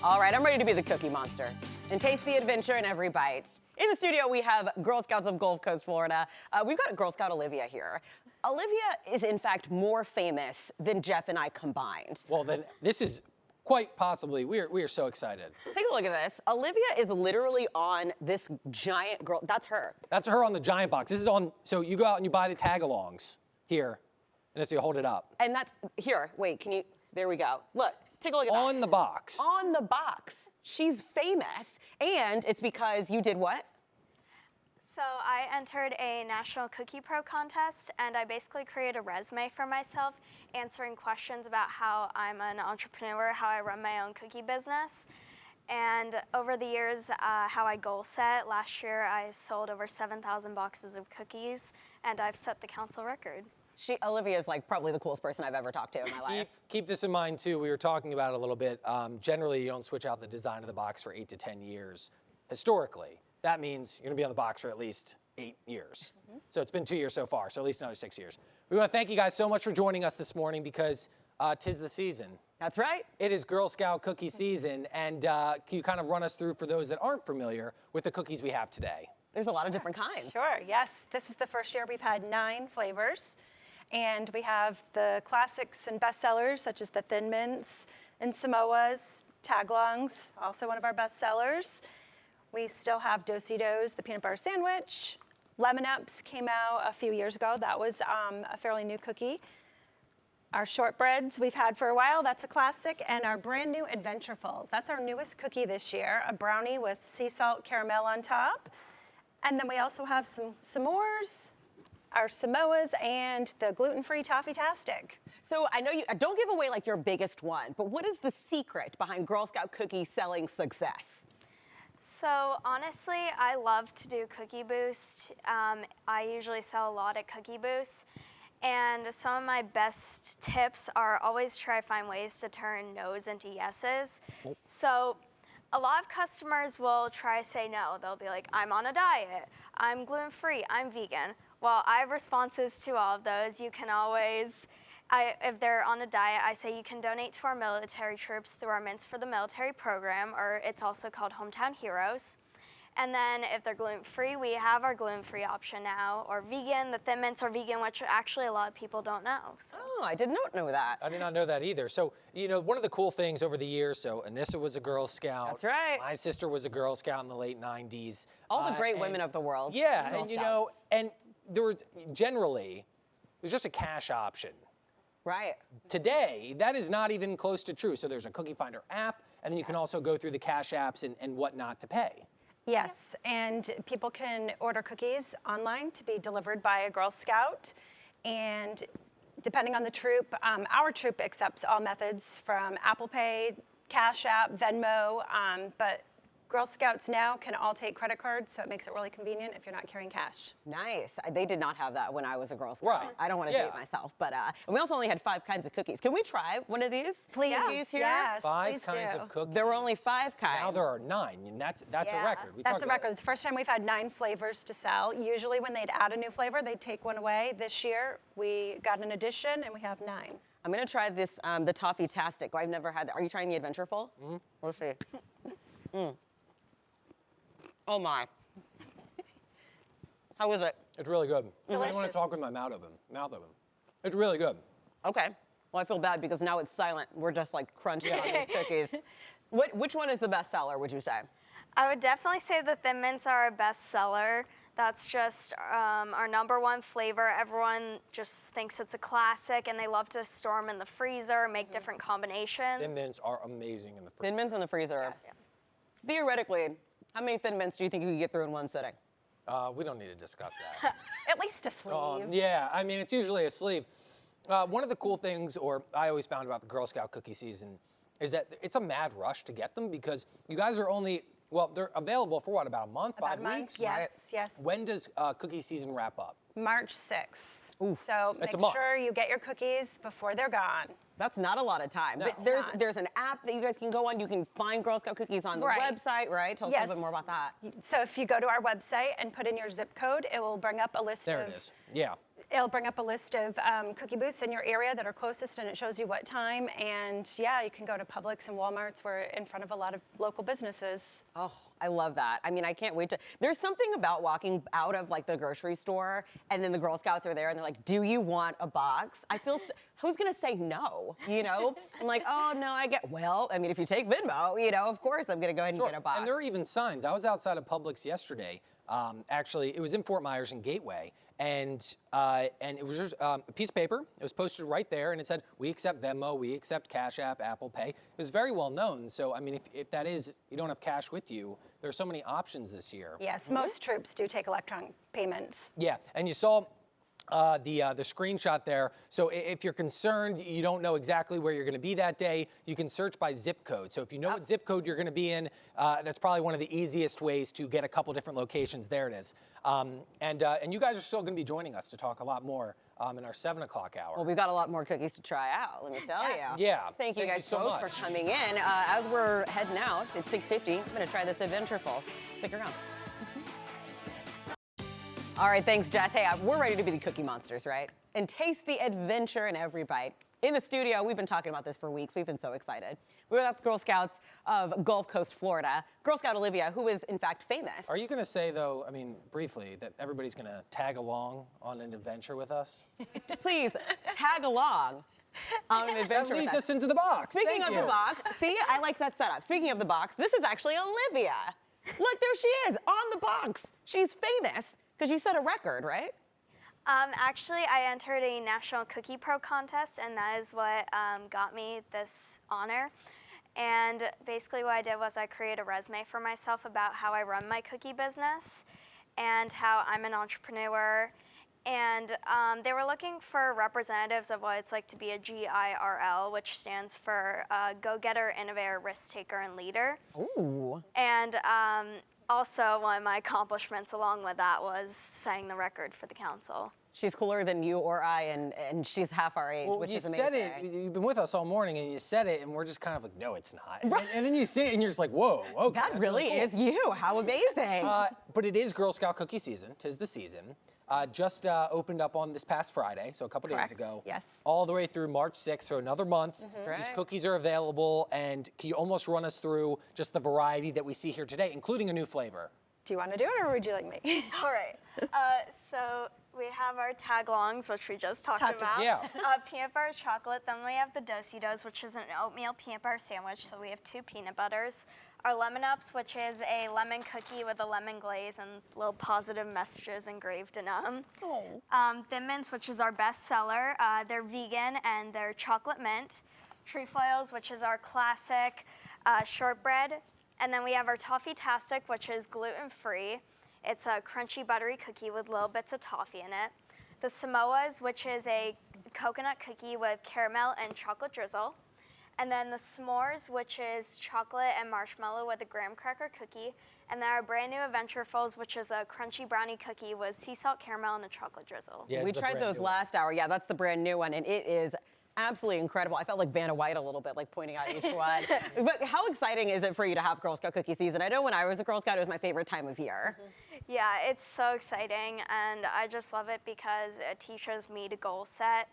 All right, I'm ready to be the Cookie Monster and taste the adventure in every bite. In the studio, we have Girl Scouts of Gulfcoast, Florida. We've got Girl Scout Olivia here. Olivia is, in fact, more famous than Jeff and I combined. Well, then this is quite possibly, we are so excited. Take a look at this. Olivia is literally on this giant girl. That's her. That's her on the giant box. This is on, so you go out and you buy the tag-alongs here, and as you hold it up. And that's, here, wait, can you, there we go. Look, take a look at that. On the box. On the box. She's famous, and it's because you did what? So I entered a National Cookie Pro contest, and I basically created a resume for myself, answering questions about how I'm an entrepreneur, how I run my own cookie business. And over the years, how I goal set. Last year, I sold over 7,000 boxes of cookies, and I've set the council record. Olivia is like probably the coolest person I've ever talked to in my life. Keep this in mind too, we were talking about it a little bit. Generally, you don't switch out the design of the box for 8 to 10 years. Historically, that means you're gonna be on the box for at least 8 years. So it's been 2 years so far, so at least another 6 years. We wanna thank you guys so much for joining us this morning because 'tis the season. That's right. It is Girl Scout cookie season, and can you kind of run us through, for those that aren't familiar, with the cookies we have today? There's a lot of different kinds. Sure, yes. This is the first year we've had 9 flavors. And we have the classics and bestsellers, such as the Thin Mints and Samoas, Tagalongs, also one of our bestsellers. We still have Do-si-dos, the peanut butter sandwich. Lemon Ups came out a few years ago. That was a fairly new cookie. Our shortbreads we've had for a while, that's a classic. And our brand new Adventurefuls, that's our newest cookie this year, a brownie with sea salt caramel on top. And then we also have some s'mores, our Samoas, and the gluten-free Toffee-tastic. So I know you don't give away like your biggest one, but what is the secret behind Girl Scout cookie selling success? So honestly, I love to do Cookie Boost. I usually sell a lot at Cookie Boost. And some of my best tips are always try to find ways to turn no's into yeses. So a lot of customers will try to say no. They'll be like, I'm on a diet, I'm gluten-free, I'm vegan. Well, I have responses to all of those. You can always, if they're on a diet, I say you can donate to our military troops through our Mints for the Military program, or it's also called Hometown Heroes. And then if they're gluten-free, we have our gluten-free option now, or vegan. The Thin Mints are vegan, which actually a lot of people don't know. So. Oh, I did not know that. I did not know that either. So, you know, one of the cool things over the years, so Anissa was a Girl Scout. That's right. My sister was a Girl Scout in the late 90s. All the great women of the world. Yeah, Girl and you Scouts. know, and there was generally, there's just a cash option. Right. Today, that is not even close to true. So there's a Cookie Finder app, and then you can also go through the cash apps and whatnot to pay. Yes, and people can order cookies online to be delivered by a Girl Scout. And depending on the troop, our troop accepts all methods from Apple Pay, Cash App, Venmo, but Girl Scouts now can all take credit cards, so it makes it really convenient if you're not carrying cash. Nice. They did not have that when I was a Girl Scout. Right. I don't want to date myself, but and we also only had 5 kinds of cookies. Can we try one of these? Please, Here? yes, 5 please kinds do. of cookies. There were only 5 kinds. Now there are 9, and that's a record. That's a record. The first time we've had 9 flavors to sell. Usually when they'd add a new flavor, they'd take one away. This year, we got an addition, and we have 9. I'm going to try this, the Toffee-tastic. I've never had that. Are you trying the Adventureful? Mm-hmm. Let's see. Oh my. How is it? It's really good. I don't want to Delicious. talk with my mouth open. It's really good. Okay. Well, I feel bad because now it's silent. We're just like crunching on these cookies. Which one is the best seller, would you say? I would definitely say the Thin Mints are our best seller. That's just our #1 flavor. Everyone just thinks it's a classic, and they love to store them in the freezer, make different combinations. Thin Mints are amazing in the fridge. Thin Mints in the freezer. Yes. Theoretically, how many Thin Mints do you think you could get through in one sitting? We don't need to discuss that. At least a sleeve. Yeah, I mean, it's usually a sleeve. One of the cool things, or I always found about the Girl Scout cookie season, is that it's a mad rush to get them because you guys are only, well, they're available for what, about a month, About 5 a month, weeks? yes, Right? yes. When does cookie season wrap up? March 6th. Oof. So That's a make month. sure you get your cookies before they're gone. That's not a lot of time. No. But there's an app that you guys can go on. You can find Girl Scout cookies on the Right. website, right? Tell us a little bit more about that. So if you go to our website and put in your zip code, it will bring up a list There of it is. Yeah. It'll bring up a list of cookie booths in your area that are closest, and it shows you what time. And yeah, you can go to Publix and Walmart's. We're in front of a lot of local businesses. Oh, I love that. I mean, I can't wait to. There's something about walking out of like the grocery store and then the Girl Scouts are there and they're like, "Do you want a box?" I feel, who's gonna say no? You know? I'm like, oh no, well, I mean, if you take Venmo, you know, of course I'm gonna go ahead and get a box. And there are even signs. I was outside of Publix yesterday. Actually, it was in Fort Myers and Gateway. And it was just a piece of paper. It was posted right there, and it said, "We accept Venmo, we accept Cash App, Apple Pay." It was very well known. So, I mean, if that is, you don't have cash with you, there's so many options this year. Yes, most troops do take electronic payments. Yeah, and you saw the screenshot there. So if you're concerned, you don't know exactly where you're going to be that day, you can search by zip code. So if you know what zip code you're going to be in, that's probably one of the easiest ways to get a couple different locations. There it is. And you guys are still going to be joining us to talk a lot more in our 7 o'clock hour. Well, we've got a lot more cookies to try out, let me tell you. Yeah. Thank you guys so both much for coming in. As we're heading out, it's 6:50. I'm going to try this adventureful. Stick around. All right, thanks, Jess. Hey, we're ready to be the Cookie Monsters, right? And taste the adventure in every bite. In the studio, we've been talking about this for weeks. We've been so excited. We're at the Girl Scouts of Gulf Coast, Florida. Girl Scout Olivia, who is in fact famous. Are you going to say, though, I mean, briefly, that everybody's going to tag along on an adventure with us? Please, tag along on an adventure That leads with us into the box. Speaking Thank of you. the box, see, I like that setup. Speaking of the box, this is actually Olivia. Look, there she is, on the box. She's famous, because you set a record, right? Actually, I entered a National Cookie Pro contest, and that is what got me this honor. And basically what I did was I created a resume for myself about how I run my cookie business and how I'm an entrepreneur. And they were looking for representatives of what it's like to be a GIRL, which stands for Go-Getter, Innovator, Risk-Taker, and Leader. Ooh. And also, one of my accomplishments along with that was setting the record for the council. She's cooler than you or I, and she's half our age, Well, which you is amazing. said it, you've been with us all morning, and you said it, and we're just kind of like, no, it's not. And then you say it, and you're just like, whoa, okay. That really cool. is you. How amazing. But it is Girl Scout cookie season. 'Tis the season. Just opened up on this past Friday, so a couple days ago. Yes. All the way through March 6th, so another month. That's right. These cookies are available, and can you almost run us through just the variety that we see here today, including a new flavor? Do you want to do it, or would you like me? All right. So we have our taglongs, which we just talked about. Yeah. Peanut butter chocolate. Then we have the Do-si-dos, which is an oatmeal peanut butter sandwich. So we have 2 peanut butters. Our lemon ups, which is a lemon cookie with a lemon glaze and little positive messages engraved in them. Thin Mints, which is our best seller. They're vegan and they're chocolate mint. Trefoils, which is our classic shortbread. And then we have our Toffee-tastic, which is gluten-free. It's a crunchy, buttery cookie with little bits of toffee in it. The Samoas, which is a coconut cookie with caramel and chocolate drizzle. And then the S'mores, which is chocolate and marshmallow with a graham cracker cookie. And then our brand new Adventurefuls, which is a crunchy brownie cookie with sea salt caramel and a chocolate drizzle. Yeah, We it's the tried brand those new one. last hour. Yeah, that's the brand new one, and it is absolutely incredible. I felt like Vanna White a little bit, like pointing out each one. But how exciting is it for you to have Girl Scout cookie season? I know when I was a Girl Scout, it was my favorite time of year. Yeah, it's so exciting, and I just love it because it teaches me to goal set,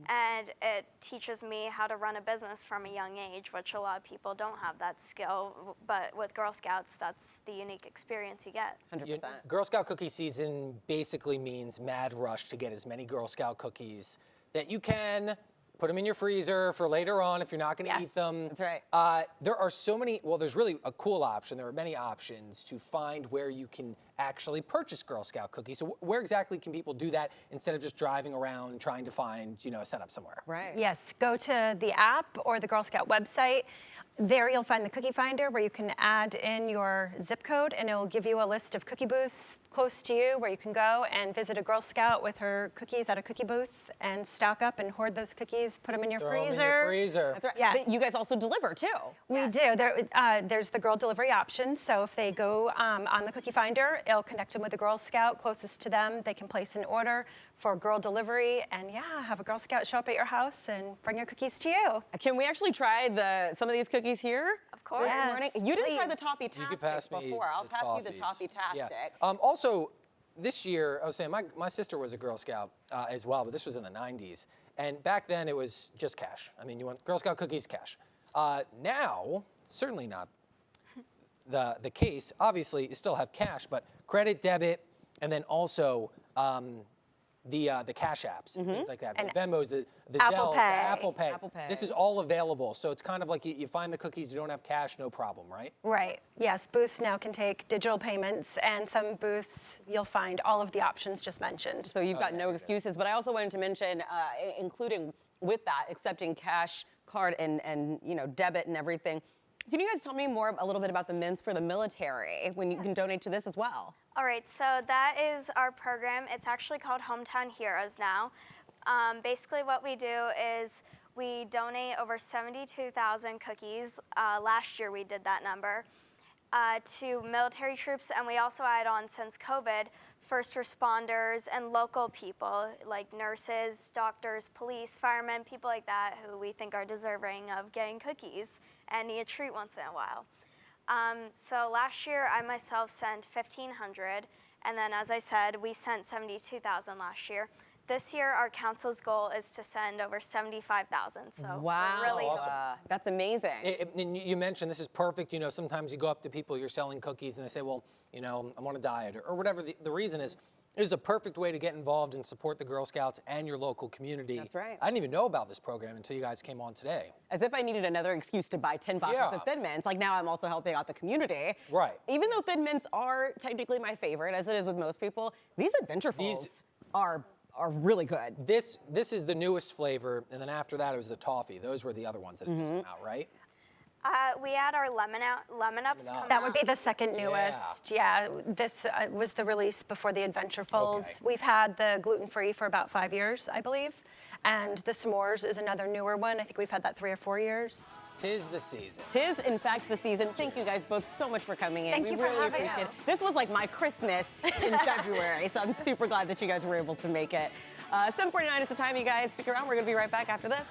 and it teaches me how to run a business from a young age, which a lot of people don't have that skill, but with Girl Scouts, that's the unique experience you get. 100%. Girl Scout cookie season basically means mad rush to get as many Girl Scout cookies that you can. Put them in your freezer for later on if you're not going to eat them. That's right. There are so many, well, there's really a cool option. There are many options to find where you can actually purchase Girl Scout cookies. So where exactly can people do that instead of just driving around trying to find, a setup somewhere? Right. Yes, go to the app or the Girl Scout website. There you'll find the cookie finder where you can add in your zip code, and it will give you a list of cookie booths close to you where you can go and visit a Girl Scout with her cookies at a cookie booth and stock up and hoard those cookies, put them in your Throw 'em freezer. in your freezer. That's right. Yes. You guys also deliver, too. We do. There's the girl delivery option. So if they go on the cookie finder, it'll connect them with a Girl Scout closest to them. They can place an order for girl delivery and have a Girl Scout show up at your house and bring your cookies to you. Can we actually try some of these cookies here? Of course. This morning? You didn't try please. the Toffee-tastic You could pass me before. I'll the pass you the Toffees. Toffee-tastic. Yeah. Also, this year, I was saying my sister was a Girl Scout as well, but this was in the 90s. And back then it was just cash. I mean, you want Girl Scout cookies, cash. Now, certainly not the case. Obviously, you still have cash, but credit, debit, and then also the cash apps and things like that. And The Venmos, the Apple Zells, Pay. the Apple Pay. Apple Pay. This is all available. So it's kind of like you find the cookies, you don't have cash, no problem, right? Right. Yes, booths now can take digital payments, and some booths you'll find all of the options just mentioned. So you've got no excuses. But I also wanted to mention, including with that, accepting cash, card, and debit and everything. Can you guys tell me a little bit about the mints for the military when you can donate to this as well? All right, so that is our program. It's actually called Hometown Heroes now. Basically what we do is we donate over 72,000 cookies. Last year we did that number to military troops, and we also add on, since COVID, first responders and local people like nurses, doctors, police, firemen, people like that who we think are deserving of getting cookies and need a treat once in a while. So last year I myself sent 1,500, and then as I said, we sent 72,000 last year. This year our council's goal is to send over 75,000. So Wow, we're really awesome. That's amazing. And you mentioned this is perfect. Sometimes you go up to people, you're selling cookies, and they say, well, I'm on a diet, or whatever the reason is. This is a perfect way to get involved and support the Girl Scouts and your local community. That's right. I didn't even know about this program until you guys came on today. As if I needed another excuse to buy 10 boxes of Thin Mints. Like, now I'm also helping out the community. Right. Even though Thin Mints are technically my favorite, as it is with most people, these Adventurefuls are really good. This is the newest flavor, and then after that it was the toffee. Those were the other ones that had just come out, right? we had our lemon ups come That would out. be the second newest. Yeah, this was the release before the Adventurefuls. Okay. We've had the gluten-free for about 5 years, I believe. And the s'mores is another newer one. I think we've had that 3 or 4 years. 'Tis the season. 'Tis, in fact, the season. Thank you guys both so much for coming in. Thank you for really having appreciate us. it. This was like my Christmas in February, so I'm super glad that you guys were able to make it. 7:49 is the time, you guys. Stick around. We're going to be right back after this.